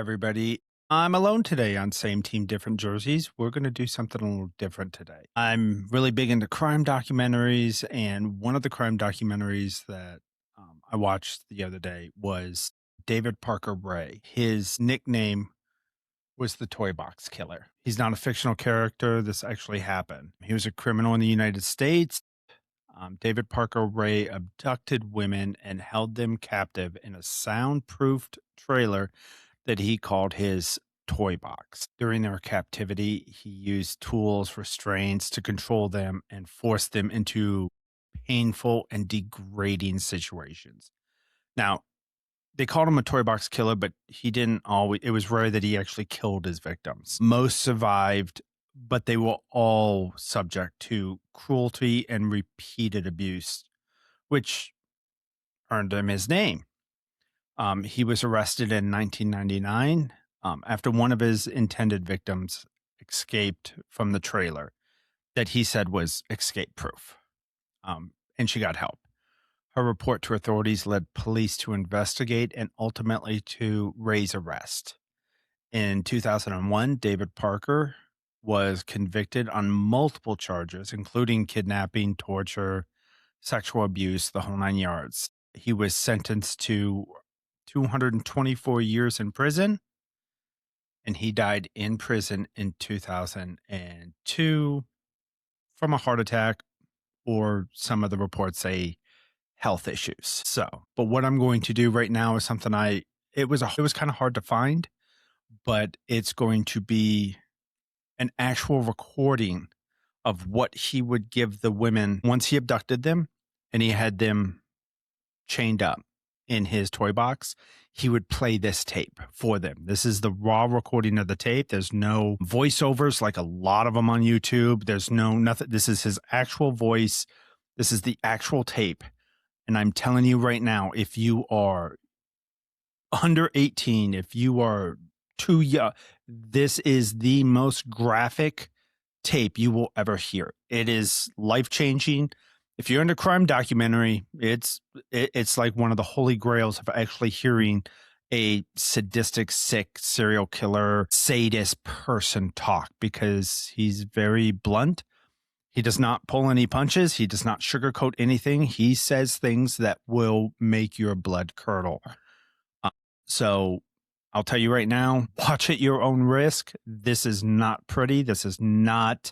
everybody. I'm alone today on Same Team, Different Jerseys. We're going to do something a little different today. I'm really big into crime documentaries, and one of the crime documentaries that I watched the other day was David Parker Ray. His nickname was the Toy Box Killer. He's not a fictional character. This actually happened. He was a criminal in the United States. David Parker Ray abducted women and held them captive in a soundproofed trailer that he called his toy box. During their captivity, he used tools, restraints to control them and force them into painful and degrading situations. Now, they called him a toy box killer, but he didn't always, it was rare that he actually killed his victims. Most survived, but they were all subject to cruelty and repeated abuse, which earned him his name. He was arrested in 1999 after one of his intended victims escaped from the trailer that he said was escape proof, and she got help. Her report to authorities led police to investigate and ultimately to Ray's arrest. In 2001, David Parker was convicted on multiple charges, including kidnapping, torture, sexual abuse, the whole nine yards. He was sentenced to 224 years in prison, and he died in prison in 2002 from a heart attack, or some of the reports say health issues. But what I'm going to do right now is something it was kind of hard to find, but it's going to be an actual recording of what he would give the women once he abducted them and he had them chained up in his toy box. He would play this tape for them. This is the raw recording of the tape. There's no voiceovers like a lot of them on YouTube. There's nothing. This is his actual voice. This is the actual tape. And I'm telling you right now, if you are under 18, if you are too young, this is the most graphic tape you will ever hear. It is life-changing. If you're into crime documentary, it's like one of the holy grails of actually hearing a sadistic, sick serial killer, sadist person talk, because he's very blunt. He does not pull any punches. He does not sugarcoat anything. He says things that will make your blood curdle. So I'll tell you right now, watch at your own risk. This is not pretty. This is not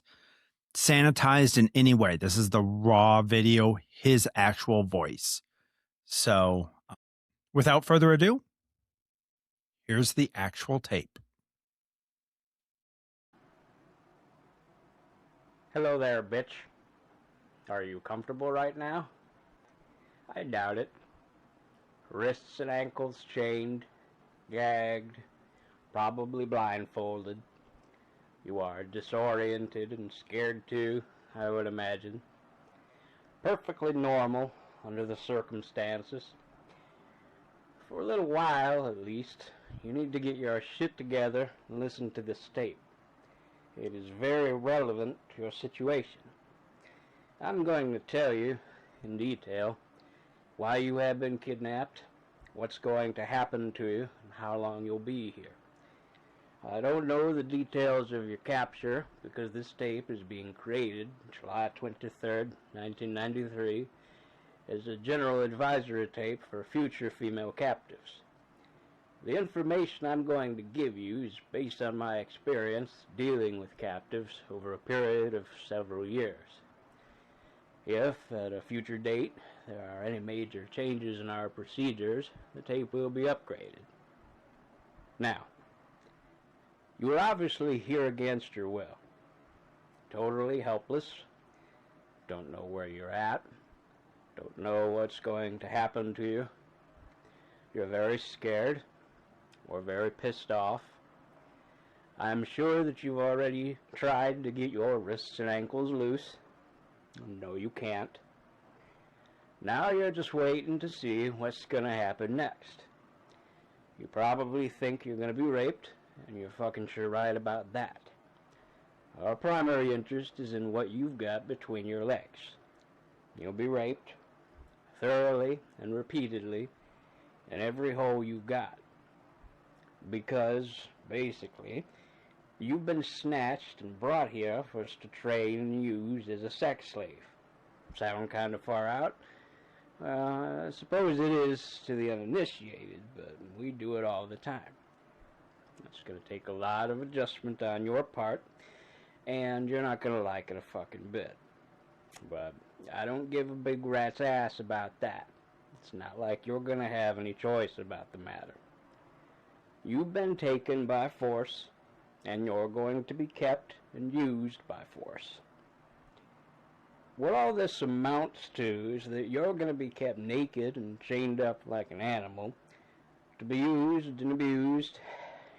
sanitized in any way. This is the raw video, his actual voice. So without further ado, here's the actual tape. Hello there, bitch. Are you comfortable right now? I doubt it. Wrists and ankles chained, gagged, probably blindfolded. You are disoriented and scared too, I would imagine. Perfectly normal under the circumstances. For a little while, at least, you need to get your shit together and listen to this tape. It is very relevant to your situation. I'm going to tell you, in detail, why you have been kidnapped, what's going to happen to you, and how long you'll be here. I don't know the details of your capture because this tape is being created July 23rd, 1993, as a general advisory tape for future female captives. The information I'm going to give you is based on my experience dealing with captives over a period of several years. If, at a future date, there are any major changes in our procedures, the tape will be upgraded. Now, you are obviously here against your will. Totally helpless. Don't know where you're at. Don't know what's going to happen to you. You're very scared. Or very pissed off. I'm sure that you've already tried to get your wrists and ankles loose. No, you can't. Now you're just waiting to see what's going to happen next. You probably think you're going to be raped, and you're fucking sure right about that. Our primary interest is in what you've got between your legs. You'll be raped, thoroughly and repeatedly, in every hole you've got. Because, basically, you've been snatched and brought here for us to train and use as a sex slave. Sound kind of far out? I suppose it is to the uninitiated, but we do it all the time. It's going to take a lot of adjustment on your part, and you're not going to like it a fucking bit. But I don't give a big rat's ass about that. It's not like you're going to have any choice about the matter. You've been taken by force, and you're going to be kept and used by force. What all this amounts to is that you're going to be kept naked and chained up like an animal, to be used and abused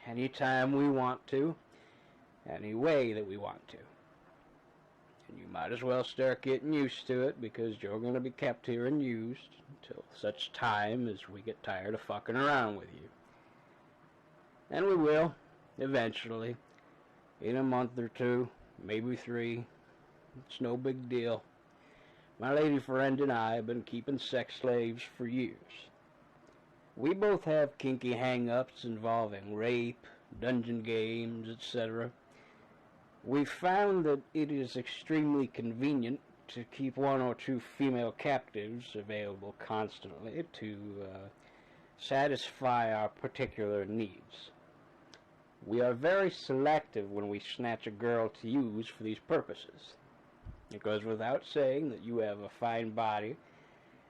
anytime we want to, any way that we want to. And you might as well start getting used to it, because you're going to be kept here and used until such time as we get tired of fucking around with you. And we will, eventually, in a month or two, maybe 3. It's no big deal. My lady friend and I have been keeping sex slaves for years. We both have kinky hang-ups involving rape, dungeon games, etc. We've found that it is extremely convenient to keep 1 or 2 female captives available constantly to satisfy our particular needs. We are very selective when we snatch a girl to use for these purposes. It goes without saying that you have a fine body,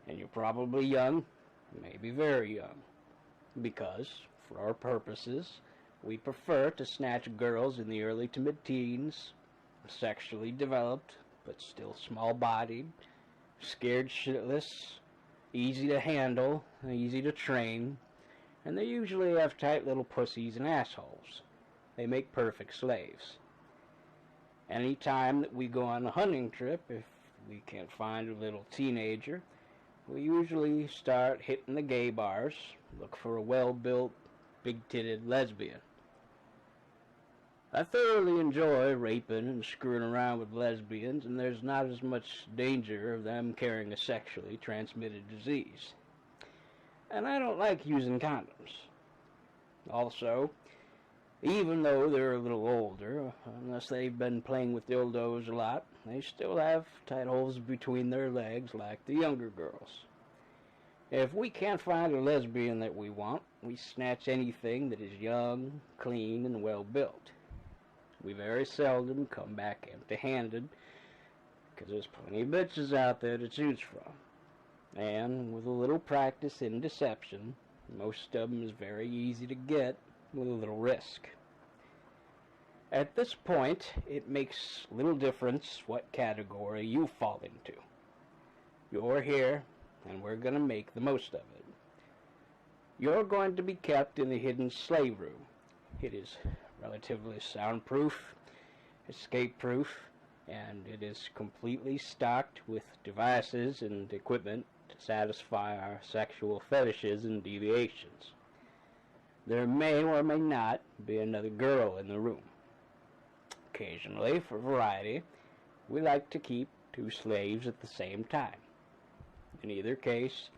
and you're probably young, maybe very young, because, for our purposes, we prefer to snatch girls in the early to mid-teens, sexually developed, but still small-bodied, scared shitless, easy to handle, easy to train, and they usually have tight little pussies and assholes. They make perfect slaves. Any time that we go on a hunting trip, if we can't find a little teenager, we usually start hitting the gay bars, look for a well-built, big-titted lesbian. I thoroughly enjoy raping and screwing around with lesbians, and there's not as much danger of them carrying a sexually transmitted disease. And I don't like using condoms. Also, even though they're a little older, unless they've been playing with dildos a lot, they still have tight holes between their legs like the younger girls. If we can't find a lesbian that we want, we snatch anything that is young, clean, and well-built. We very seldom come back empty-handed, because there's plenty of bitches out there to choose from. And with a little practice in deception, most of them is very easy to get with a little risk. At this point, it makes little difference what category you fall into. You're here, and we're going to make the most of it. You're going to be kept in the hidden slave room. It is relatively soundproof, escape-proof, and it is completely stocked with devices and equipment to satisfy our sexual fetishes and deviations. There may or may not be another girl in the room. Occasionally, for variety, we like to keep 2 slaves at the same time. In either case,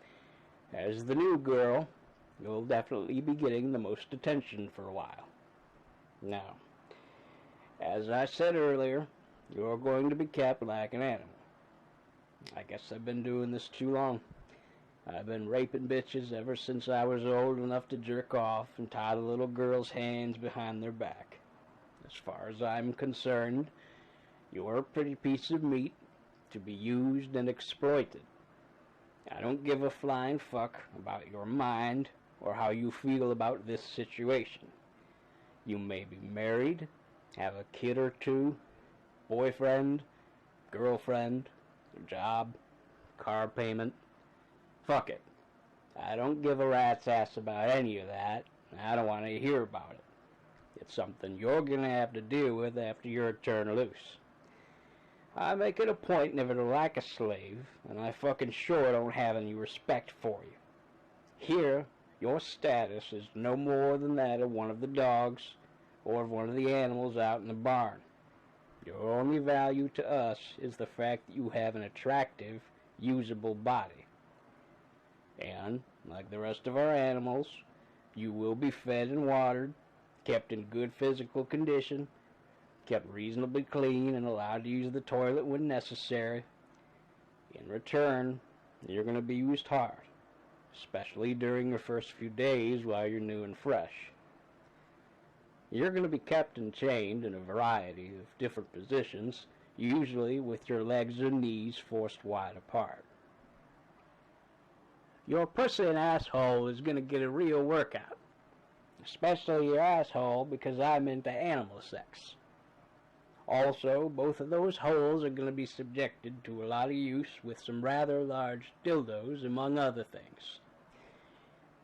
as the new girl, you'll definitely be getting the most attention for a while. Now, as I said earlier, you're going to be kept like an animal. I guess I've been doing this too long. I've been raping bitches ever since I was old enough to jerk off and tie the little girls' hands behind their back. As far as I'm concerned, you're a pretty piece of meat to be used and exploited. I don't give a flying fuck about your mind or how you feel about this situation. You may be married, have a kid or 2, boyfriend, girlfriend, a job, car payment. Fuck it. I don't give a rat's ass about any of that, and I don't want to hear about it. It's something you're going to have to deal with after you're turned loose. I make it a point never to like a slave, and I fucking sure don't have any respect for you. Here, your status is no more than that of one of the dogs or of one of the animals out in the barn. Your only value to us is the fact that you have an attractive, usable body. And, like the rest of our animals, You will be fed and watered, kept in good physical condition, kept reasonably clean, and allowed to use the toilet when necessary. In return, you're going to be used hard, especially during your first few days while you're new and fresh. You're going to be kept and chained in a variety of different positions, usually with your legs or knees forced wide apart. Your pussy and asshole is going to get a real workout, especially your asshole because I'm into animal sex. Also, both of those holes are going to be subjected to a lot of use with some rather large dildos, among other things.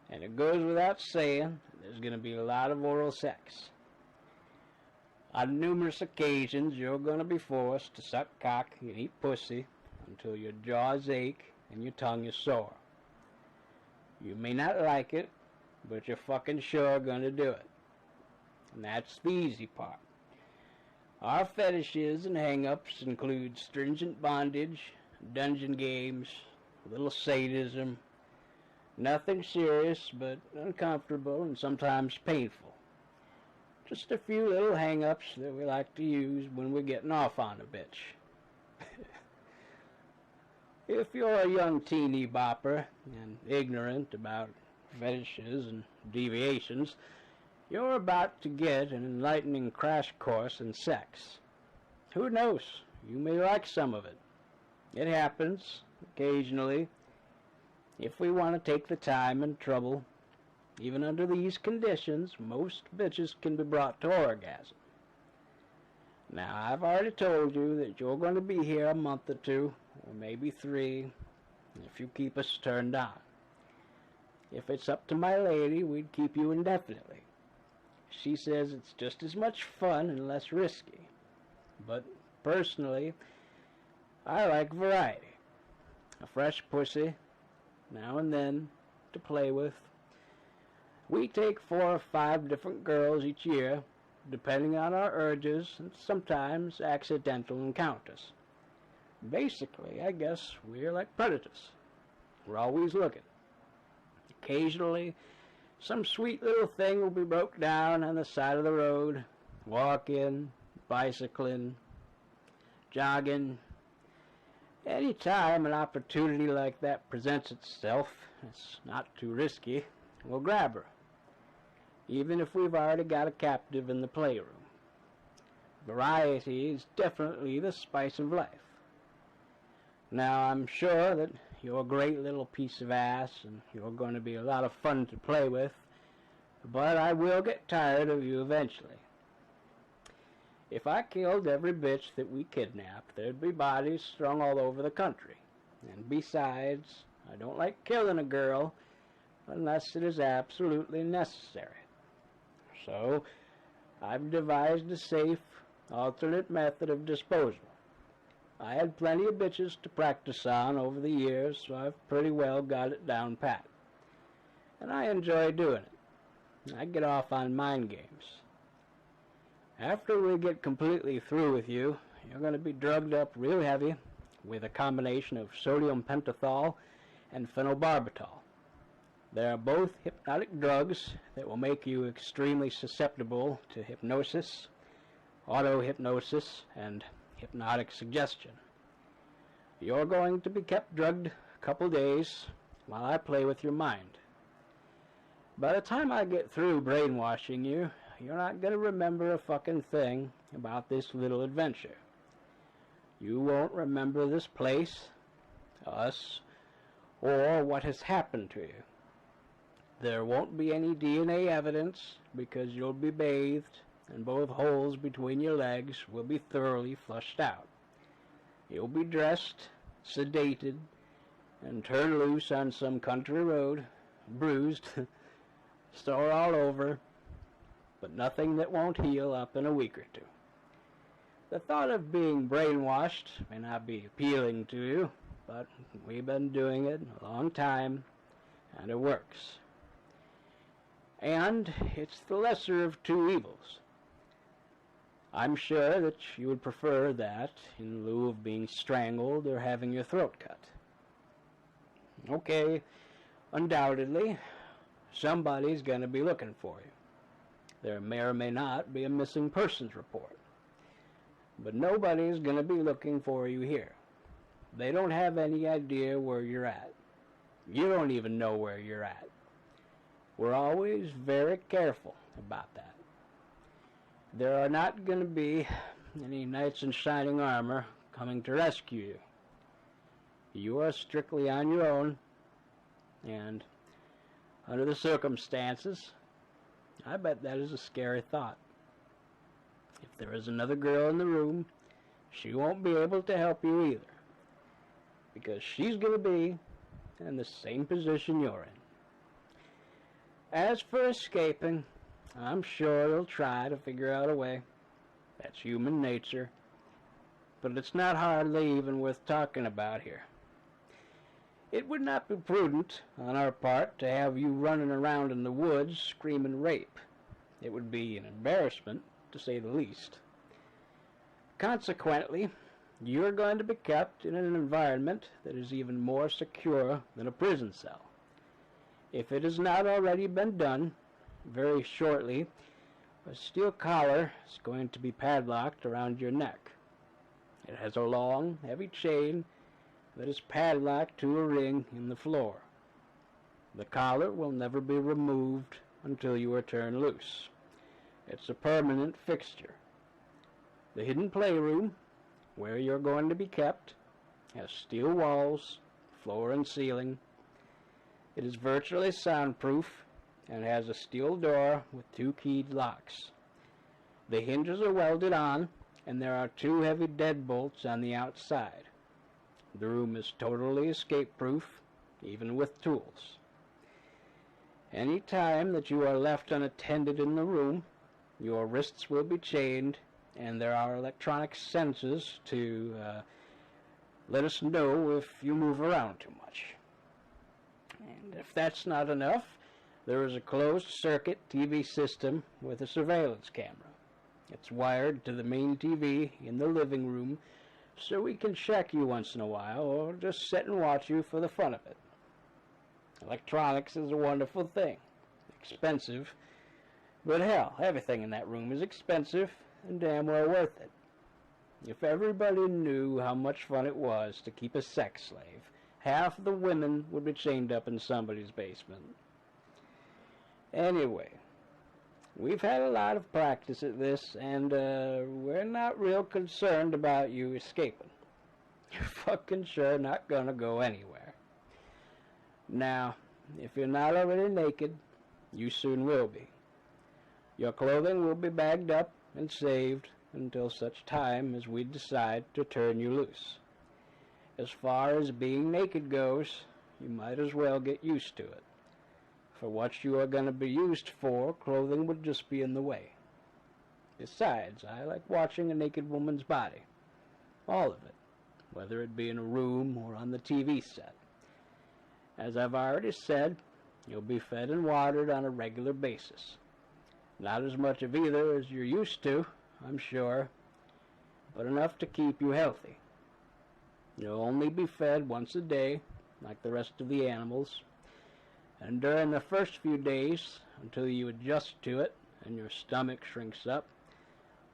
And it goes without saying, there's going to be a lot of oral sex. On numerous occasions, you're going to be forced to suck cock and eat pussy until your jaws ache and your tongue is sore. You may not like it, but you're fucking sure going to do it. And that's the easy part. Our fetishes and hang-ups include stringent bondage, dungeon games, a little sadism, nothing serious but uncomfortable and sometimes painful. Just a few little hang-ups that we like to use when we're getting off on a bitch. If you're a young teeny bopper and ignorant about fetishes and deviations, you're about to get an enlightening crash course in sex. Who knows? You may like some of it. It happens, occasionally. If we want to take the time and trouble, even under these conditions, most bitches can be brought to orgasm. Now, I've already told you that you're going to be here a month or two, or maybe 3, if you keep us turned on. If it's up to my lady, we'd keep you indefinitely. She says it's just as much fun and less risky. But personally, I like variety. A fresh pussy, now and then, to play with. We take 4 or 5 different girls each year, depending on our urges and sometimes accidental encounters. Basically, I guess we're like predators. We're always looking. Occasionally, some sweet little thing will be broke down on the side of the road, walking, bicycling, jogging. Any time an opportunity like that presents itself, it's not too risky, we'll grab her, even if we've already got a captive in the playroom. Variety is definitely the spice of life. Now, I'm sure that you're a great little piece of ass and you're going to be a lot of fun to play with, but I will get tired of you eventually. If I killed every bitch that we kidnapped, there'd be bodies strung all over the country. And besides, I don't like killing a girl unless it is absolutely necessary. So, I've devised a safe, alternate method of disposal. I had plenty of bitches to practice on over the years, so I've pretty well got it down pat. And I enjoy doing it. I get off on mind games. After we get completely through with you, you're going to be drugged up real heavy with a combination of sodium pentothal and phenobarbital. They are both hypnotic drugs that will make you extremely susceptible to hypnosis, auto-hypnosis, and hypnotic suggestion. You're going to be kept drugged a couple days while I play with your mind. By the time I get through brainwashing you, you're not going to remember a fucking thing about this little adventure. You won't remember this place, us, or what has happened to you. There won't be any DNA evidence because you'll be bathed and both holes between your legs will be thoroughly flushed out. You'll be dressed, sedated, and turned loose on some country road, bruised, sore all over, but nothing that won't heal up in a week or two. The thought of being brainwashed may not be appealing to you, but we've been doing it a long time, and it works. And it's the lesser of two evils. I'm sure that you would prefer that in lieu of being strangled or having your throat cut. Okay, undoubtedly, Somebody's going to be looking for you. There may or may not be a missing persons report. But nobody's going to be looking for you here. They don't have any idea where you're at. You don't even know where you're at. We're always very careful about that. There are not going to be any knights in shining armor coming to rescue you. You are strictly on your own, and under the circumstances, I bet that is a scary thought. If there is another girl in the room, she won't be able to help you either, because she's going to be in the same position you're in. As for escaping, I'm sure you'll try to figure out a way. That's human nature, but it's not hardly even worth talking about here. It would not be prudent on our part to have you running around in the woods screaming rape. It would be an embarrassment, to say the least. Consequently, you're going to be kept in an environment that is even more secure than a prison cell. If it has not already been done, very shortly, a steel collar is going to be padlocked around your neck. It has a long, heavy chain that is padlocked to a ring in the floor. The collar will never be removed until you are turned loose. It's a permanent fixture. The hidden playroom, where you're going to be kept, has steel walls, floor and ceiling. It is virtually soundproof and has a steel door with 2 keyed locks. The hinges are welded on, and there are 2 heavy deadbolts on the outside. The room is totally escape-proof, even with tools. Any time that you are left unattended in the room, your wrists will be chained, and there are electronic sensors to let us know if you move around too much. And if that's not enough, there is a closed-circuit TV system with a surveillance camera. It's wired to the main TV in the living room, so we can check you once in a while, or just sit and watch you for the fun of it. Electronics is a wonderful thing. Expensive, but hell, everything in that room is expensive and damn well worth it. If everybody knew how much fun it was to keep a sex slave, half the women would be chained up in somebody's basement. Anyway, we've had a lot of practice at this, and we're not real concerned about you escaping. You're fucking sure not gonna go anywhere. Now, if you're not already naked, you soon will be. Your clothing will be bagged up and saved until such time as we decide to turn you loose. As far as being naked goes, you might as well get used to it. For what you are going to be used for, clothing would just be in the way. Besides, I like watching a naked woman's body. All of it, whether it be in a room or on the TV set. As I've already said, you'll be fed and watered on a regular basis. Not as much of either as you're used to, I'm sure, but enough to keep you healthy. You'll only be fed once a day, like the rest of the animals, and during the first few days, until you adjust to it and your stomach shrinks up,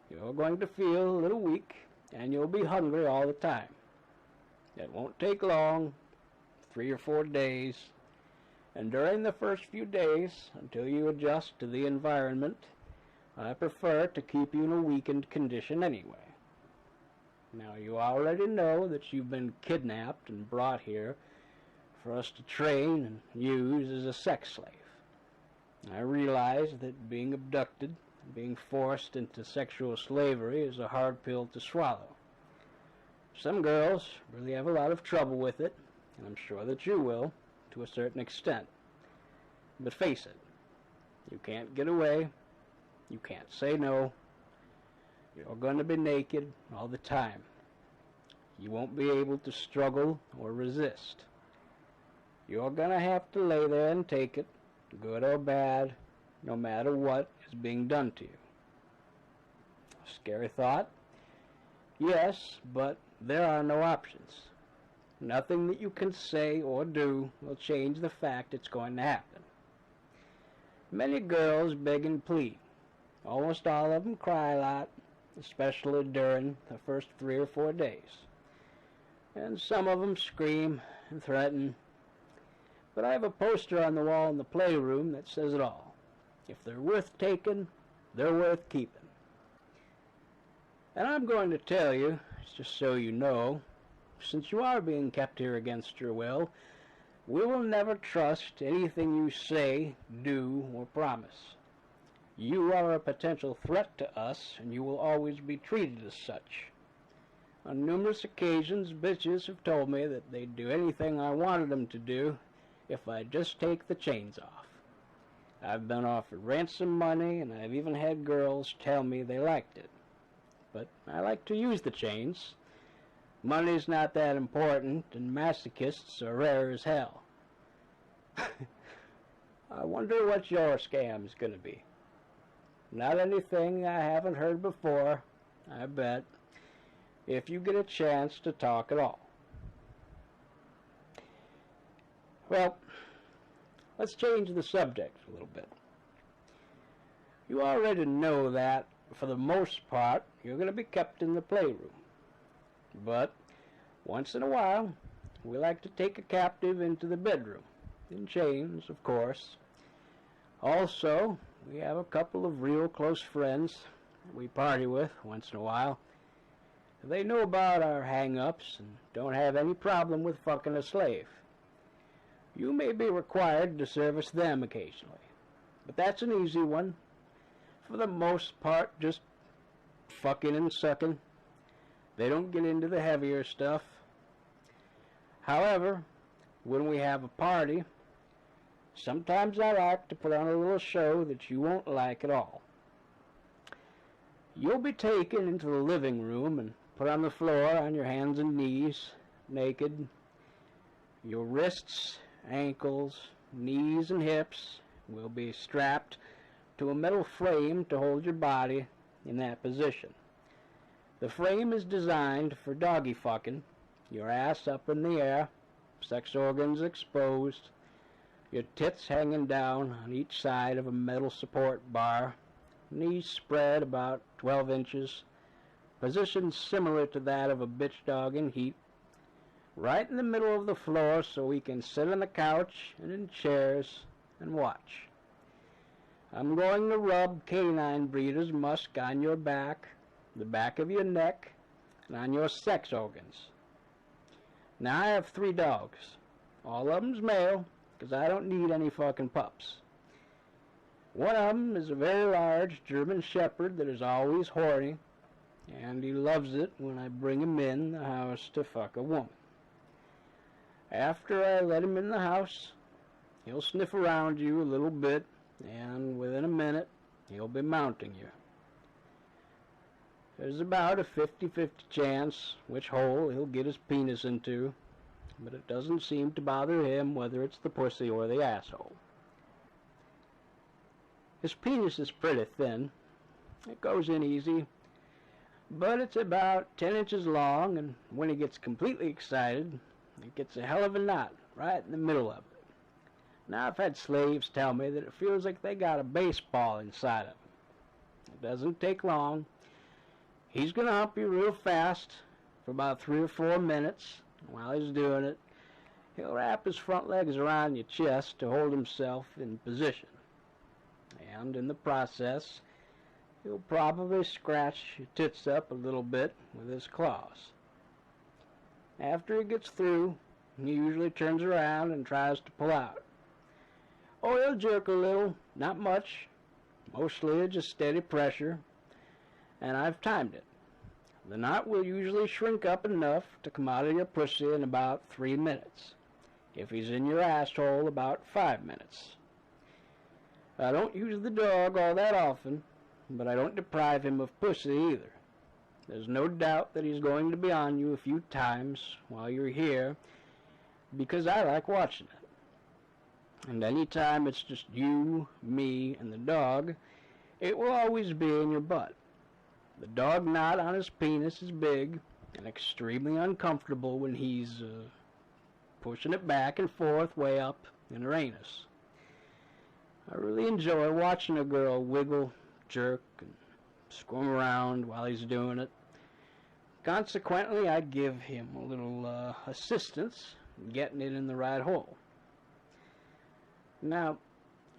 you're going to feel a little weak, and you'll be hungry all the time. It won't take long, 3 or 4 days, and during the first few days, until you adjust to the environment, I prefer to keep you in a weakened condition anyway. Now, you already know that you've been kidnapped and brought here for us to train and use as a sex slave. I realize that being abducted, being forced into sexual slavery is a hard pill to swallow. Some girls really have a lot of trouble with it, and I'm sure that you will, to a certain extent. But face it, you can't get away, you can't say no, you're going to be naked all the time. You won't be able to struggle or resist. You're going to have to lay there and take it, good or bad, no matter what is being done to you. Scary thought? Yes, but there are no options. Nothing that you can say or do will change the fact it's going to happen. Many girls beg and plead. Almost all of them cry a lot, especially during the first 3 or 4 days. And some of them scream and threaten. But I have a poster on the wall in the playroom that says it all. If they're worth taking, they're worth keeping. And I'm going to tell you, just so you know, since you are being kept here against your will, we will never trust anything you say, do, or promise. You are a potential threat to us, and you will always be treated as such. On numerous occasions, bitches have told me that they'd do anything I wanted them to do if I'd just take the chains off. I've been offered ransom money, and I've even had girls tell me they liked it. But I like to use the chains. Money's not that important, and masochists are rare as hell. I wonder what your scam's gonna be. Not anything I haven't heard before, I bet, if you get a chance to talk at all. Well, let's change the subject a little bit. You already know that, for the most part, you're going to be kept in the playroom. But, once in a while, we like to take a captive into the bedroom, in chains, of course. Also, we have a couple of real close friends that we party with once in a while. They know about our hang-ups and don't have any problem with fucking a slave. You may be required to service them occasionally, but that's an easy one. For the most part, just fucking and sucking. They don't get into the heavier stuff. However, when we have a party, sometimes I like to put on a little show that you won't like at all. You'll be taken into the living room and put on the floor on your hands and knees, naked. Your wrists, ankles, knees, and hips will be strapped to a metal frame to hold your body in that position. The frame is designed for doggy fucking, your ass up in the air, sex organs exposed, your tits hanging down on each side of a metal support bar, knees spread about 12 inches, position similar to that of a bitch dog in heat, right in the middle of the floor so we can sit on the couch and in chairs and watch. I'm going to rub canine breeder's musk on your back, the back of your neck, and on your sex organs. Now I have 3 dogs. All of them's male, because I don't need any fucking pups. One of them is a very large German Shepherd that is always horny, and he loves it when I bring him in the house to fuck a woman. After I let him in the house, he'll sniff around you a little bit, and within a minute, he'll be mounting you. There's about a 50-50 chance which hole he'll get his penis into, but it doesn't seem to bother him whether it's the pussy or the asshole. His penis is pretty thin. It goes in easy, but it's about 10 inches long, and when he gets completely excited, it gets a hell of a knot right in the middle of it. Now, I've had slaves tell me that it feels like they got a baseball inside of them. It doesn't take long. He's going to hump you real fast for about 3 or 4 minutes. While he's doing it, he'll wrap his front legs around your chest to hold himself in position. And in the process, he'll probably scratch your tits up a little bit with his claws. After he gets through, he usually turns around and tries to pull out. Oh, he'll jerk a little, not much, mostly just steady pressure, and I've timed it. The knot will usually shrink up enough to come out of your pussy in about 3 minutes. If he's in your asshole, about 5 minutes. I don't use the dog all that often, but I don't deprive him of pussy either. There's no doubt that he's going to be on you a few times while you're here, because I like watching it. And any time it's just you, me, and the dog, it will always be in your butt. The dog knot on his penis is big and extremely uncomfortable when he's pushing it back and forth way up in her anus. I really enjoy watching a girl wiggle, jerk, and squirm around while he's doing it. Consequently, I give him a little assistance in getting it in the right hole. Now,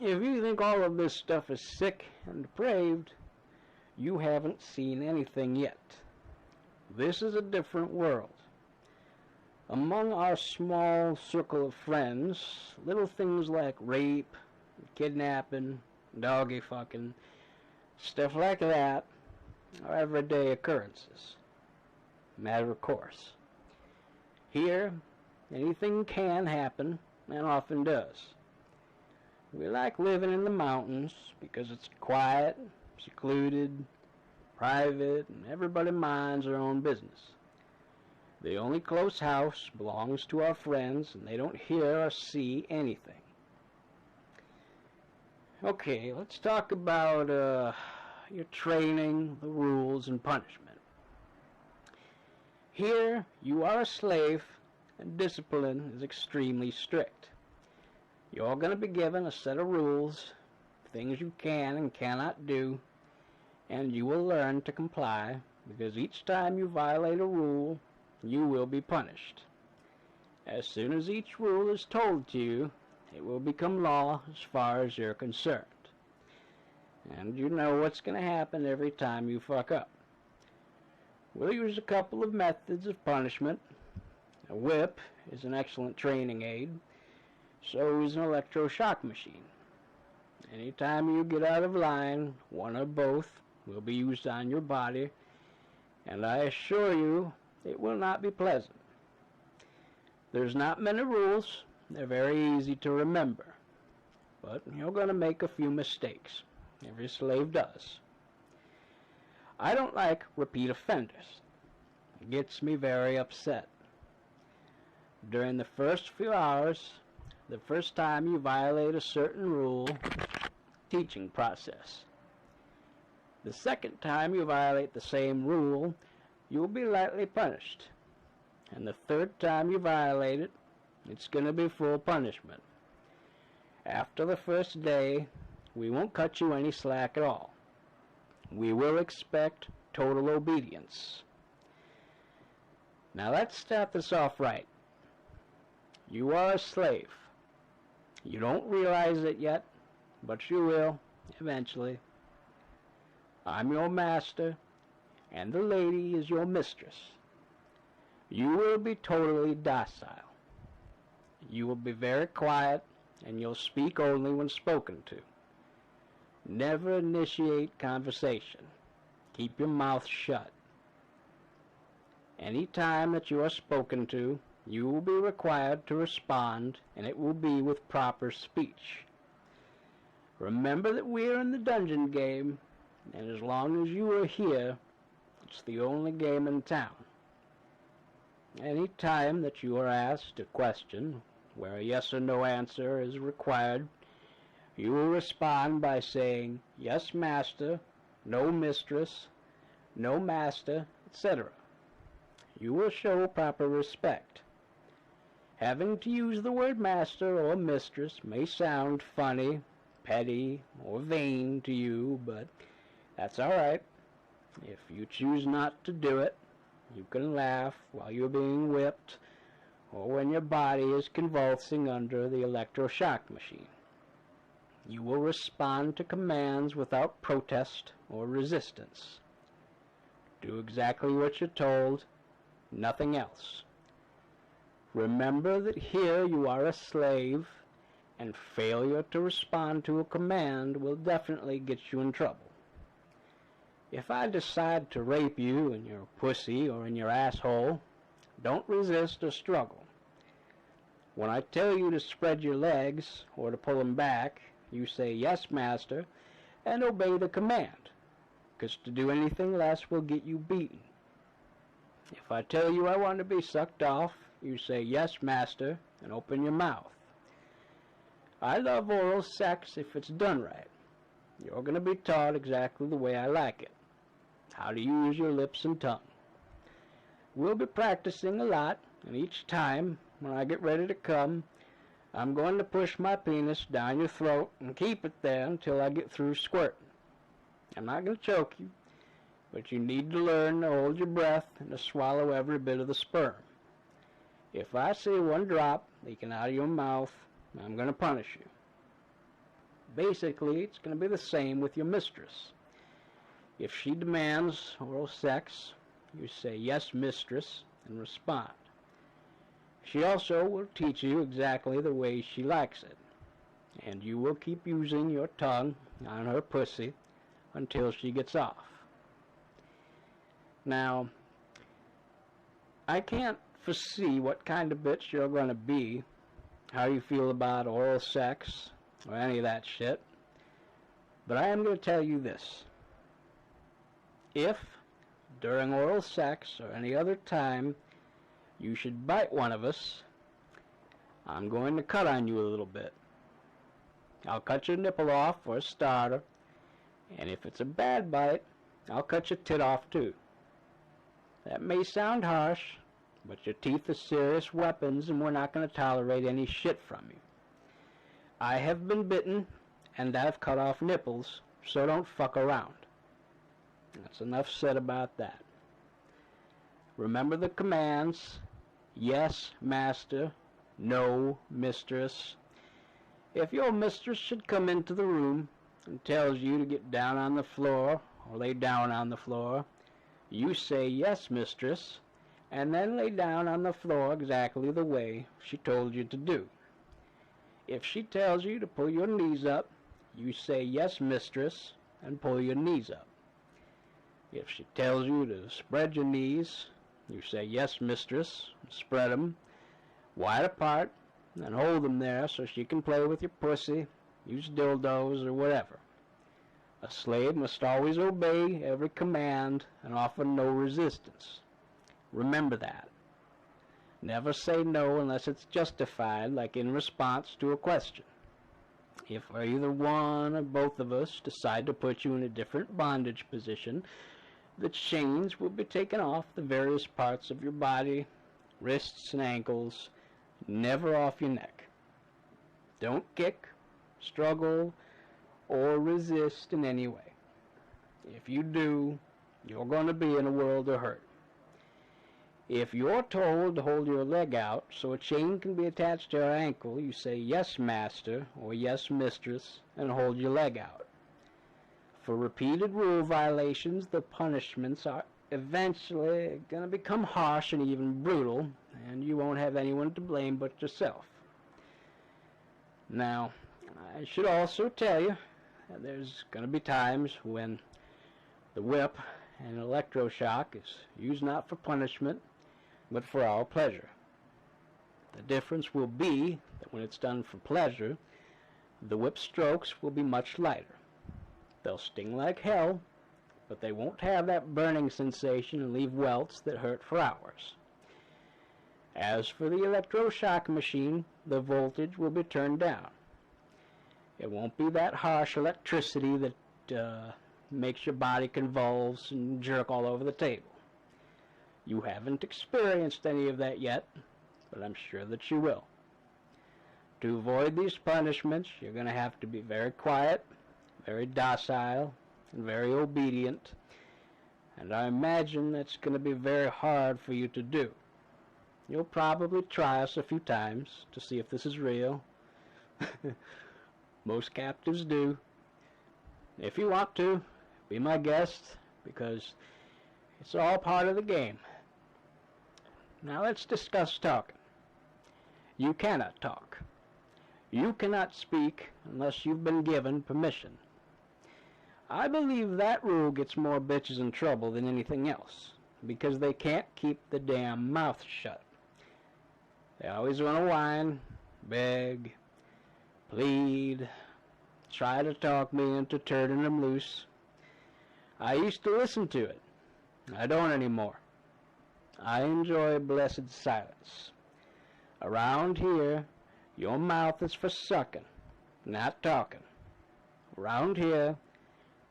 if you think all of this stuff is sick and depraved, you haven't seen anything yet. This is a different world. Among our small circle of friends, little things like rape, kidnapping, doggy fucking, stuff like that are everyday occurrences. Matter of course. Here, anything can happen, and often does. We like living in the mountains because it's quiet, secluded, private, and everybody minds their own business. The only close house belongs to our friends, and they don't hear or see anything. Okay, let's talk about your training, the rules, and punishment. Here, you are a slave, and discipline is extremely strict. You're going to be given a set of rules, things you can and cannot do, and you will learn to comply, because each time you violate a rule, you will be punished. As soon as each rule is told to you, it will become law as far as you're concerned. And you know what's going to happen every time you fuck up. We'll use a couple of methods of punishment. A whip is an excellent training aid. So is an electroshock machine. Anytime you get out of line, one or both will be used on your body, and I assure you, it will not be pleasant. There's not many rules. They're very easy to remember. But you're going to make a few mistakes. Every slave does. I don't like repeat offenders. It gets me very upset. During the first few hours, the first time you violate a certain rule, teaching process. The second time you violate the same rule, you will be lightly punished. And the third time you violate it, it's going to be full punishment. After the first day, we won't cut you any slack at all. We will expect total obedience. Now let's start this off right. You are a slave. You don't realize it yet, but you will eventually. I'm your master, and the lady is your mistress. You will be totally docile. You will be very quiet, and you'll speak only when spoken to. Never initiate conversation. Keep your mouth shut. Any time that you are spoken to, you will be required to respond, and it will be with proper speech. Remember that we are in the dungeon game, and as long as you are here, it's the only game in town. Any time that you are asked a question where a yes or no answer is required, you will respond by saying, yes, master, no, mistress, no, master, etc. You will show proper respect. Having to use the word master or mistress may sound funny, petty, or vain to you, but that's all right. If you choose not to do it, you can laugh while you're being whipped or when your body is convulsing under the electroshock machine. You will respond to commands without protest or resistance. Do exactly what you're told, nothing else. Remember that here you are a slave, and failure to respond to a command will definitely get you in trouble. If I decide to rape you in your pussy or in your asshole, don't resist or struggle. When I tell you to spread your legs or to pull them back, you say, yes, master, and obey the command, because to do anything less will get you beaten. If I tell you I want to be sucked off, you say, yes, master, and open your mouth. I love oral sex if it's done right. You're going to be taught exactly the way I like it. How to use your lips and tongue. We'll be practicing a lot, and each time, when I get ready to come, I'm going to push my penis down your throat and keep it there until I get through squirting. I'm not going to choke you, but you need to learn to hold your breath and to swallow every bit of the sperm. If I see one drop leaking out of your mouth, I'm going to punish you. Basically, it's going to be the same with your mistress. If she demands oral sex, you say, "Yes, mistress," and respond. She also will teach you exactly the way she likes it, and you will keep using your tongue on her pussy until she gets off. Now, I can't foresee what kind of bitch you're going to be, how you feel about oral sex, or any of that shit, but I am going to tell you this. If, during oral sex or any other time, you should bite one of us, I'm going to cut on you a little bit. I'll cut your nipple off for a starter, and if it's a bad bite, I'll cut your tit off too. That may sound harsh, but your teeth are serious weapons and we're not going to tolerate any shit from you. I have been bitten and I've cut off nipples, so don't fuck around. That's enough said about that. Remember the commands: yes, master; no, mistress. If your mistress should come into the room and tells you to get down on the floor or lay down on the floor, you say, "Yes, mistress," and then lay down on the floor exactly the way she told you to do. If she tells you to pull your knees up, you say, "Yes, mistress," and pull your knees up. If she tells you to spread your knees, you say, "Yes, mistress," and spread them wide apart and hold them there so she can play with your pussy, use dildos, or whatever. A slave must always obey every command and offer no resistance. Remember that. Never say no unless it's justified, like in response to a question. If either one or both of us decide to put you in a different bondage position, the chains will be taken off the various parts of your body, wrists and ankles, never off your neck. Don't kick, struggle, or resist in any way. If you do, you're going to be in a world of hurt. If you're told to hold your leg out so a chain can be attached to your ankle, you say, "Yes, master," or "Yes, mistress," and hold your leg out. For repeated rule violations, the punishments are eventually going to become harsh and even brutal, and you won't have anyone to blame but yourself. Now, I should also tell you that there's going to be times when the whip and electroshock is used not for punishment, but for our pleasure. The difference will be that when it's done for pleasure, the whip strokes will be much lighter. They'll sting like hell, but they won't have that burning sensation and leave welts that hurt for hours. As for the electroshock machine, the voltage will be turned down. It won't be that harsh electricity that makes your body convulse and jerk all over the table. You haven't experienced any of that yet, but I'm sure that you will. To avoid these punishments, you're going to have to be very quiet, very docile, and very obedient, and I imagine that's going to be very hard for you to do. You'll probably try us a few times to see if this is real. Most captives do. If you want to, be my guest, because it's all part of the game. Now let's discuss talking. You cannot talk. You cannot speak unless you've been given permission. I believe that rule gets more bitches in trouble than anything else, because they can't keep the damn mouth shut. They always want to whine, beg, plead, try to talk me into turning them loose. I used to listen to it. I don't anymore. I enjoy blessed silence. Around here, your mouth is for sucking, not talking. Around here,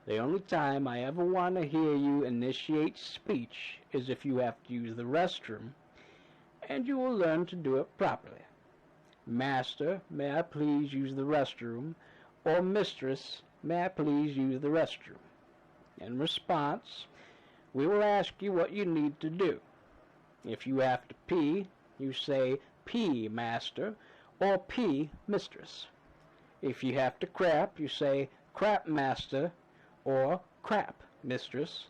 the only time I ever want to hear you initiate speech is if you have to use the restroom, and you will learn to do it properly. Master, may I please use the restroom? Or Mistress, may I please use the restroom? In response, we will ask you what you need to do. If you have to pee, you say, pee, Master, or pee, Mistress. If you have to crap, you say, crap, Master, or crap, Mistress.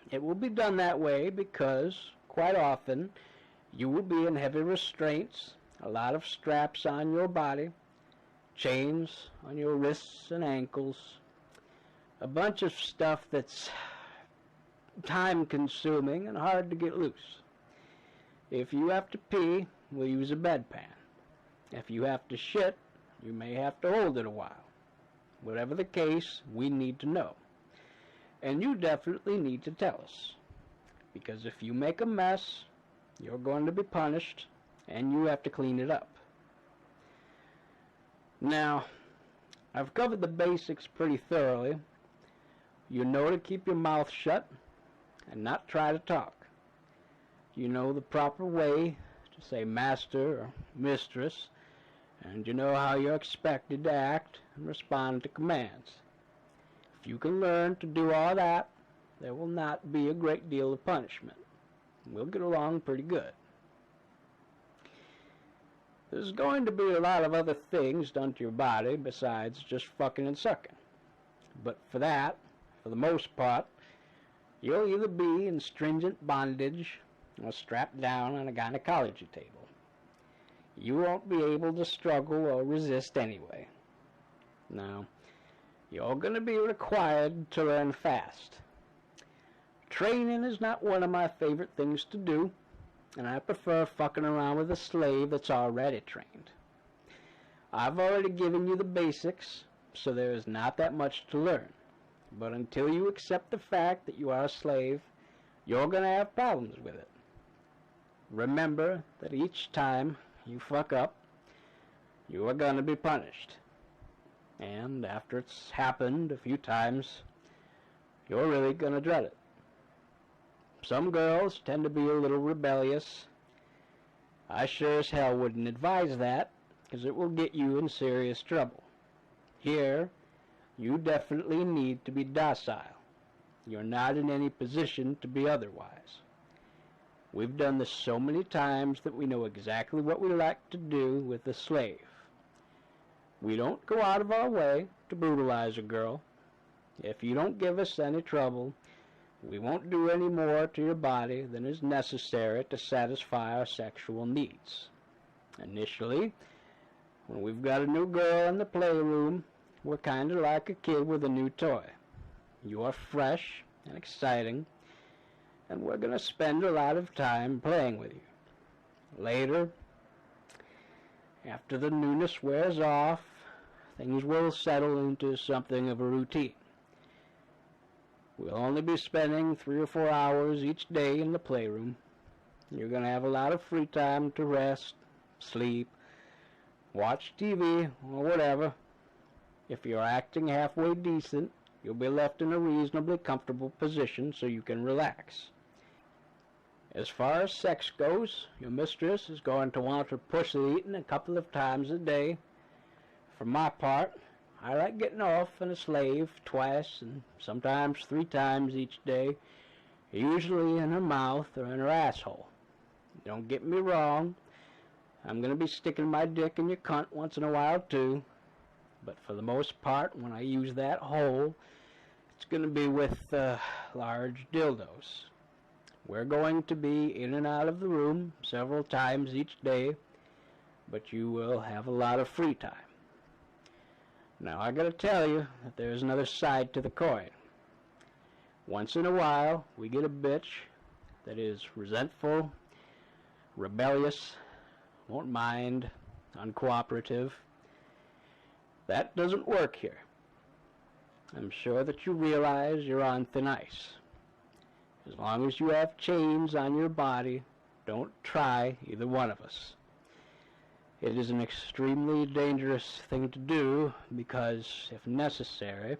It will be done that way because, quite often, you will be in heavy restraints, a lot of straps on your body, chains on your wrists and ankles, a bunch of stuff that's time-consuming and hard to get loose. If you have to pee, we'll use a bedpan. If you have to shit, you may have to hold it a while. Whatever the case, we need to know. And you definitely need to tell us. Because if you make a mess, you're going to be punished, and you have to clean it up. Now, I've covered the basics pretty thoroughly. You know to keep your mouth shut and not try to talk. You know the proper way to say master or mistress, and you know how you're expected to act and respond to commands. If you can learn to do all that, there will not be a great deal of punishment. We'll get along pretty good. There's going to be a lot of other things done to your body besides just fucking and sucking. But for that, for the most part, you'll either be in stringent bondage or strapped down on a gynecology table. You won't be able to struggle or resist anyway. Now, you're going to be required to learn fast. Training is not one of my favorite things to do, and I prefer fucking around with a slave that's already trained. I've already given you the basics, so there is not that much to learn. But until you accept the fact that you are a slave, you're going to have problems with it. Remember that each time you fuck up, you are going to be punished. And after it's happened a few times, you're really going to dread it. Some girls tend to be a little rebellious. I sure as hell wouldn't advise that, because it will get you in serious trouble. Here, you definitely need to be docile. You're not in any position to be otherwise. We've done this so many times that we know exactly what we like to do with a slave. We don't go out of our way to brutalize a girl. If you don't give us any trouble, we won't do any more to your body than is necessary to satisfy our sexual needs. Initially, when we've got a new girl in the playroom, we're kind of like a kid with a new toy. You are fresh and exciting, and we're going to spend a lot of time playing with you. Later, after the newness wears off, things will settle into something of a routine. We'll only be spending 3 or 4 hours each day in the playroom. You're going to have a lot of free time to rest, sleep, watch TV, or whatever. If you're acting halfway decent, you'll be left in a reasonably comfortable position so you can relax. As far as sex goes, your mistress is going to want her pussy eaten a couple of times a day. For my part, I like getting off in a slave twice and sometimes 3 times each day, usually in her mouth or in her asshole. Don't get me wrong, I'm going to be sticking my dick in your cunt once in a while too, but for the most part, when I use that hole, it's going to be with large dildos. We're going to be in and out of the room several times each day, but you will have a lot of free time. Now, I gotta tell you that there's another side to the coin. Once in a while, we get a bitch that is resentful, rebellious, won't mind, uncooperative. That doesn't work here. I'm sure that you realize you're on thin ice. As long as you have chains on your body, don't try either one of us. It is an extremely dangerous thing to do because, if necessary,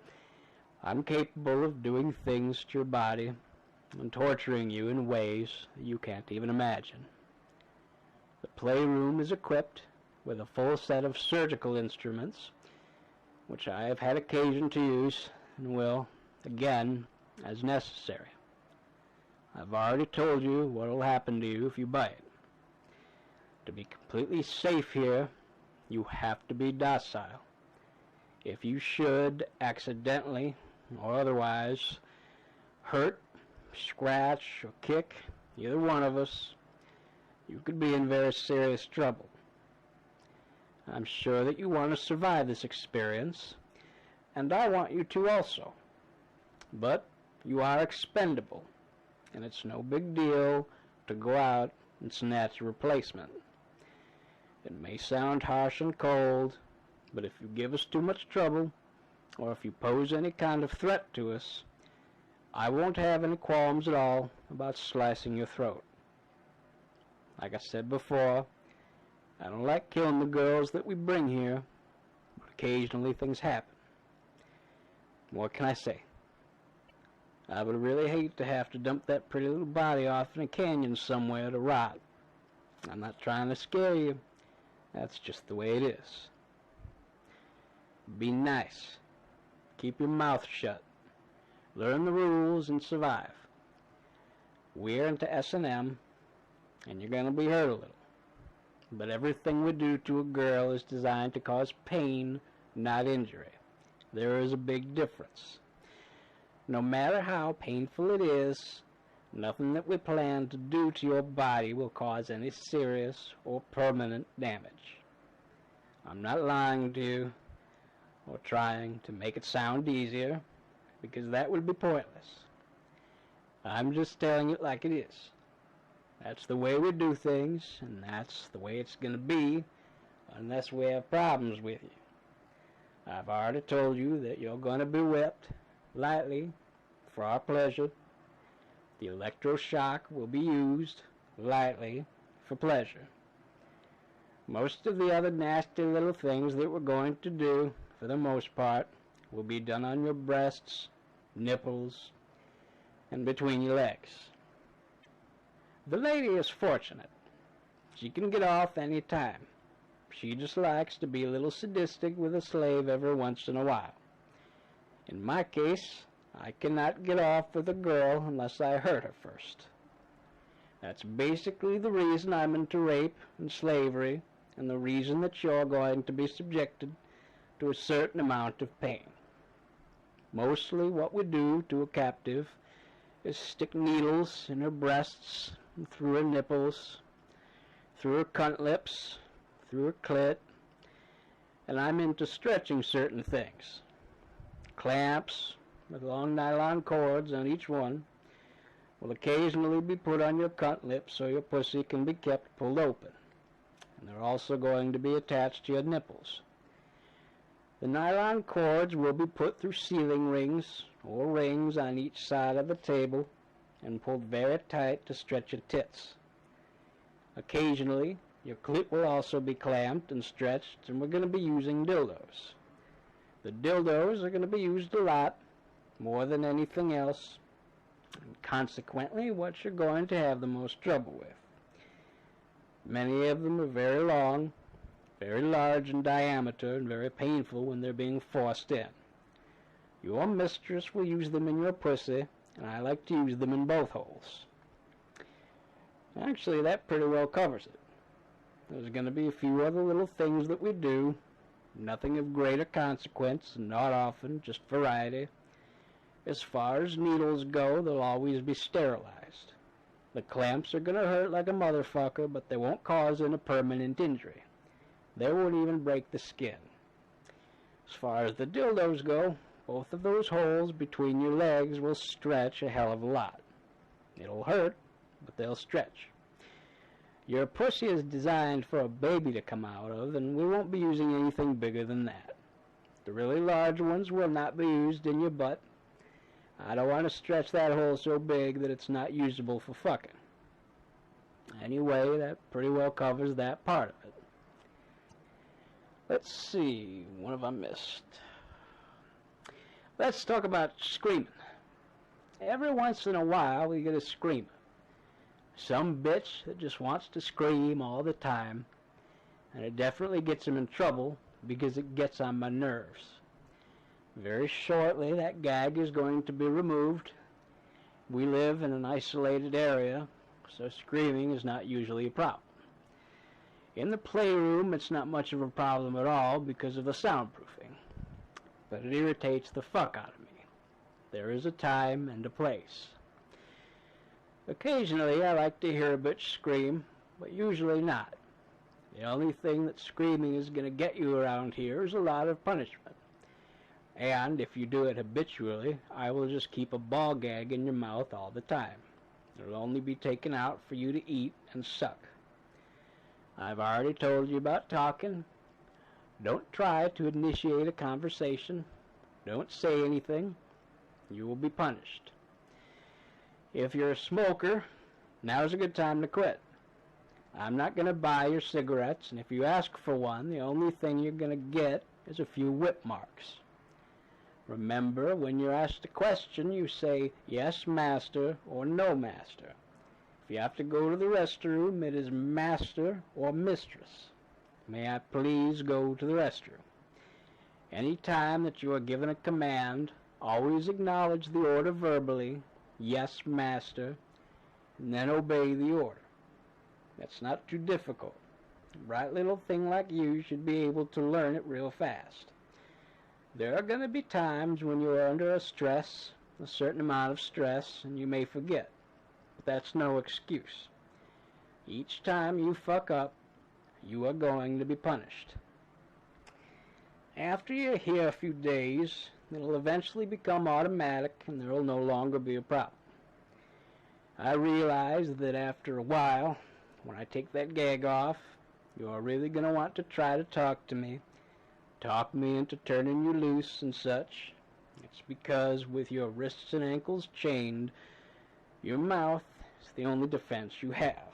I'm capable of doing things to your body and torturing you in ways that you can't even imagine. The playroom is equipped, with a full set of surgical instruments, which I have had occasion to use and will, again, as necessary. I've already told you what will happen to you if you bite. To be completely safe here, you have to be docile. If you should accidentally or otherwise hurt, scratch, or kick either one of us, you could be in very serious trouble. I'm sure that you want to survive this experience, and I want you to also. But you are expendable, and it's no big deal to go out and snatch a replacement. It may sound harsh and cold, but if you give us too much trouble, or if you pose any kind of threat to us, I won't have any qualms at all about slicing your throat. Like I said before, I don't like killing the girls that we bring here, but occasionally things happen. What can I say? I would really hate to have to dump that pretty little body off in a canyon somewhere to rot. I'm not trying to scare you. That's just the way it is. Be nice. Keep your mouth shut. Learn the rules and survive. We're into S&M, and you're going to be hurt a little. But everything we do to a girl is designed to cause pain, not injury. There is a big difference. No matter how painful it is, nothing that we plan to do to your body will cause any serious or permanent damage. I'm not lying to you or trying to make it sound easier, because that would be pointless. I'm just telling it like it is. That's the way we do things, and that's the way it's going to be unless we have problems with you. I've already told you that you're going to be whipped lightly for our pleasure. The electroshock will be used lightly for pleasure. Most of the other nasty little things that we're going to do, for the most part, will be done on your breasts, nipples, and between your legs. The lady is fortunate. She can get off any time. She just likes to be a little sadistic with a slave every once in a while. In my case, I cannot get off with a girl unless I hurt her first. That's basically the reason I'm into rape and slavery, and the reason that you're going to be subjected to a certain amount of pain. Mostly what we do to a captive is stick needles in her breasts, and through her nipples, through her cunt lips, through her clit, and I'm into stretching certain things. Clamps with long nylon cords on each one will occasionally be put on your cunt lips so your pussy can be kept pulled open, and they're also going to be attached to your nipples. The nylon cords will be put through sealing rings or rings on each side of the table and pulled very tight to stretch your tits. Occasionally, your clit will also be clamped and stretched, and we're going to be using dildos. The dildos are going to be used a lot, more than anything else, and consequently what you're going to have the most trouble with. Many of them are very long, very large in diameter, and very painful when they're being forced in. Your mistress will use them in your pussy, and I like to use them in both holes. Actually, that pretty well covers it. There's going to be a few other little things that we do, nothing of greater consequence, and not often, just variety. As far as needles go, they'll always be sterilized. The clamps are going to hurt like a motherfucker, but they won't cause any permanent injury. They won't even break the skin. As far as the dildos go, both of those holes between your legs will stretch a hell of a lot. It'll hurt, but they'll stretch. Your pussy is designed for a baby to come out of, and we won't be using anything bigger than that. The really large ones will not be used in your butt. I don't want to stretch that hole so big that it's not usable for fucking. Anyway, that pretty well covers that part of it. Let's see, what have I missed? Let's talk about screaming. Every once in a while we get a screamer. Some bitch that just wants to scream all the time. and it definitely gets him in trouble because it gets on my nerves. Very shortly, that gag is going to be removed. We live in an isolated area, so screaming is not usually a problem. In the playroom, it's not much of a problem at all because of the soundproofing, but it irritates the fuck out of me. There is a time and a place. Occasionally, I like to hear a bitch scream, but usually not. The only thing that screaming is going to get you around here is a lot of punishment. And if you do it habitually, I will just keep a ball gag in your mouth all the time. It will only be taken out for you to eat and suck. I've already told you about talking. Don't try to initiate a conversation. Don't say anything. You will be punished. If you're a smoker, now's a good time to quit. I'm not going to buy your cigarettes, and if you ask for one, the only thing you're going to get is a few whip marks. Remember, when you're asked a question, you say, yes, master, or no, master. If you have to go to the restroom, it is master or mistress. May I please go to the restroom? Any time that you are given a command, always acknowledge the order verbally, yes, master, and then obey the order. That's not too difficult. A bright little thing like you should be able to learn it real fast. There are going to be times when you are under a certain amount of stress, and you may forget. But that's no excuse. Each time you fuck up, you are going to be punished. After you're here a few days, it'll eventually become automatic, and there will no longer be a problem. I realize that after a while, when I take that gag off, you are really going to want to try to talk to me into turning you loose and such. It's because with your wrists and ankles chained, your mouth is the only defense you have.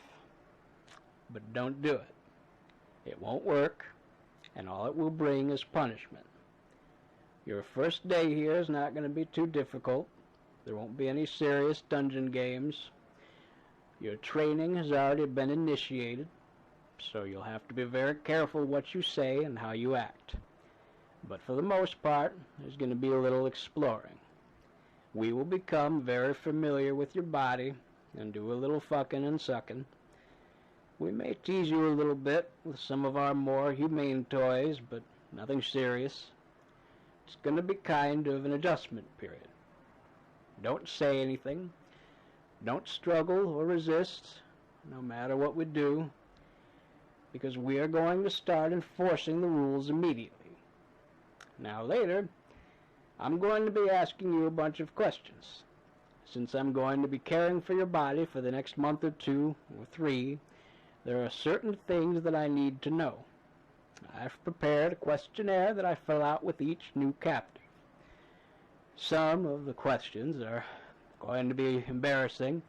But don't do it. It won't work, and all it will bring is punishment. Your first day here is not going to be too difficult. There won't be any serious dungeon games. Your training has already been initiated, so you'll have to be very careful what you say and how you act. But for the most part, there's going to be a little exploring. We will become very familiar with your body and do a little fucking and sucking. We may tease you a little bit with some of our more humane toys, but nothing serious. It's going to be kind of an adjustment period. Don't say anything. Don't struggle or resist, no matter what we do, because we are going to start enforcing the rules immediately. Now later, I'm going to be asking you a bunch of questions. Since I'm going to be caring for your body for the next month or 2 or 3, there are certain things that I need to know. I've prepared a questionnaire that I fill out with each new captive. Some of the questions are going to be embarrassing,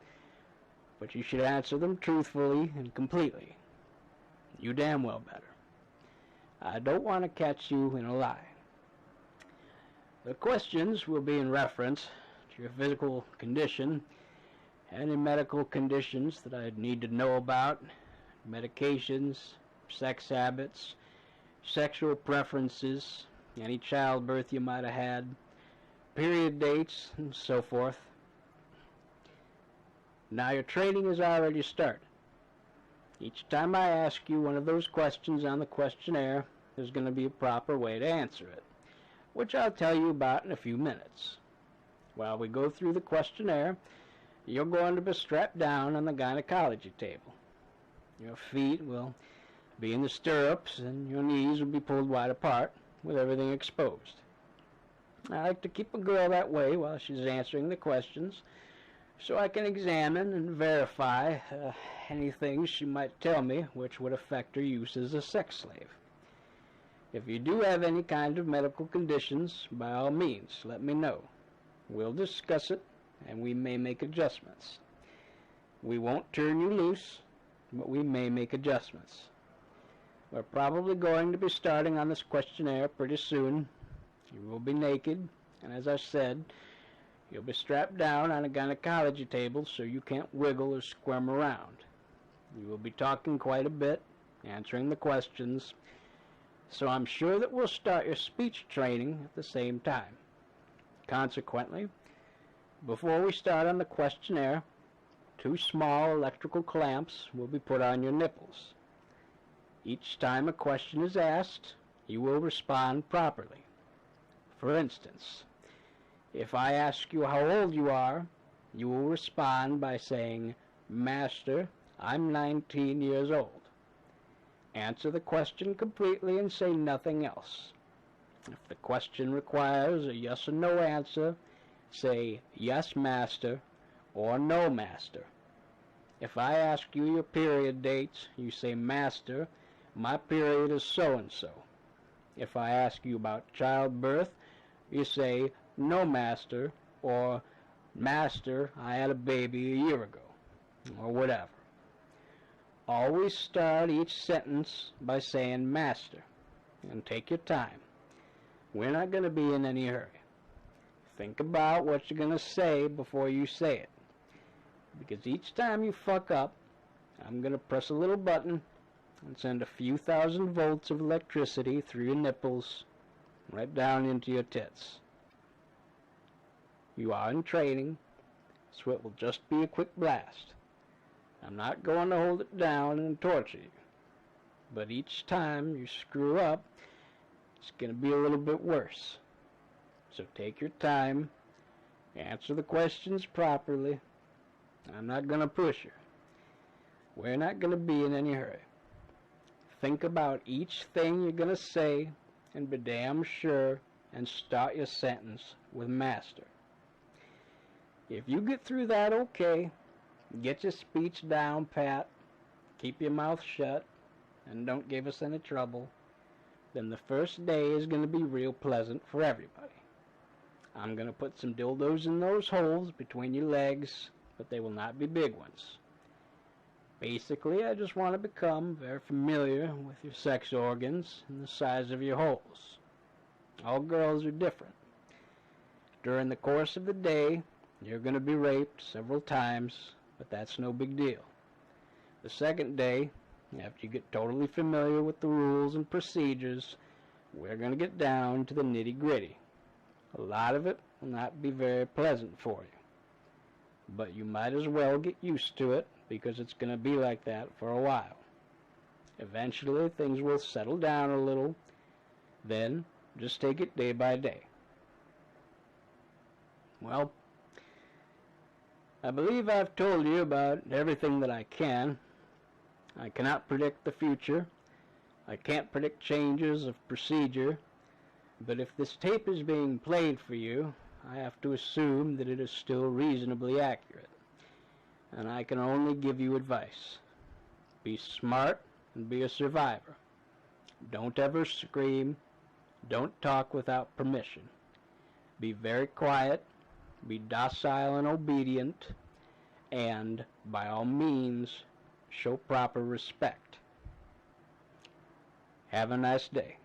but you should answer them truthfully and completely. You damn well better. I don't want to catch you in a lie. The questions will be in reference to your physical condition, any medical conditions that I need to know about, medications, sex habits, sexual preferences, any childbirth you might have had, period dates, and so forth. Now your training has already started. Each time I ask you one of those questions on the questionnaire, there's going to be a proper way to answer it, which I'll tell you about in a few minutes. While we go through the questionnaire, you're going to be strapped down on the gynecology table. Your feet will be in the stirrups, and your knees will be pulled wide apart, with everything exposed. I like to keep a girl that way while she's answering the questions, so I can examine and verify anything she might tell me which would affect her use as a sex slave. If you do have any kind of medical conditions, by all means, let me know. We'll discuss it, and we may make adjustments. We won't turn you loose, but we may make adjustments. We're probably going to be starting on this questionnaire pretty soon. You will be naked, and as I said, you'll be strapped down on a gynecology table so you can't wiggle or squirm around. You will be talking quite a bit, answering the questions, so I'm sure that we'll start your speech training at the same time. Consequently, before we start on the questionnaire, 2 small electrical clamps will be put on your nipples. Each time a question is asked, you will respond properly. For instance, if I ask you how old you are, you will respond by saying, "Master, I'm 19 years old." Answer the question completely and say nothing else. If the question requires a yes or no answer, say "Yes, master," or "No, master." If I ask you your period dates, you say, "Master, my period is so-and-so." If I ask you about childbirth, you say, "No, master," or "Master, I had a baby a year ago," or whatever. Always start each sentence by saying "Master," and take your time. We're not going to be in any hurry. Think about what you're going to say before you say it, because each time you fuck up, I'm going to press a little button and send a few thousand volts of electricity through your nipples right down into your tits. You are in training, so it will just be a quick blast. I'm not going to hold it down and torture you, but each time you screw up, it's going to be a little bit worse. So take your time, answer the questions properly. I'm not going to push you. We're not going to be in any hurry. Think about each thing you're going to say and be damn sure and start your sentence with "Master." If you get through that okay, get your speech down pat, keep your mouth shut, and don't give us any trouble, then the first day is going to be real pleasant for everybody. I'm going to put some dildos in those holes between your legs, but they will not be big ones. Basically, I just want to become very familiar with your sex organs and the size of your holes. All girls are different. During the course of the day, you're going to be raped several times, but that's no big deal. The second day, after you get totally familiar with the rules and procedures, we're going to get down to the nitty-gritty. A lot of it will not be very pleasant for you, but you might as well get used to it because it's going to be like that for a while. Eventually, things will settle down a little. Then, just take it day by day. Well, I believe I've told you about everything that I can. I cannot predict the future. I can't predict changes of procedure. But if this tape is being played for you, I have to assume that it is still reasonably accurate. And I can only give you advice. Be smart and be a survivor. Don't ever scream. Don't talk without permission. Be very quiet. Be docile and obedient. And, by all means, show proper respect. Have a nice day.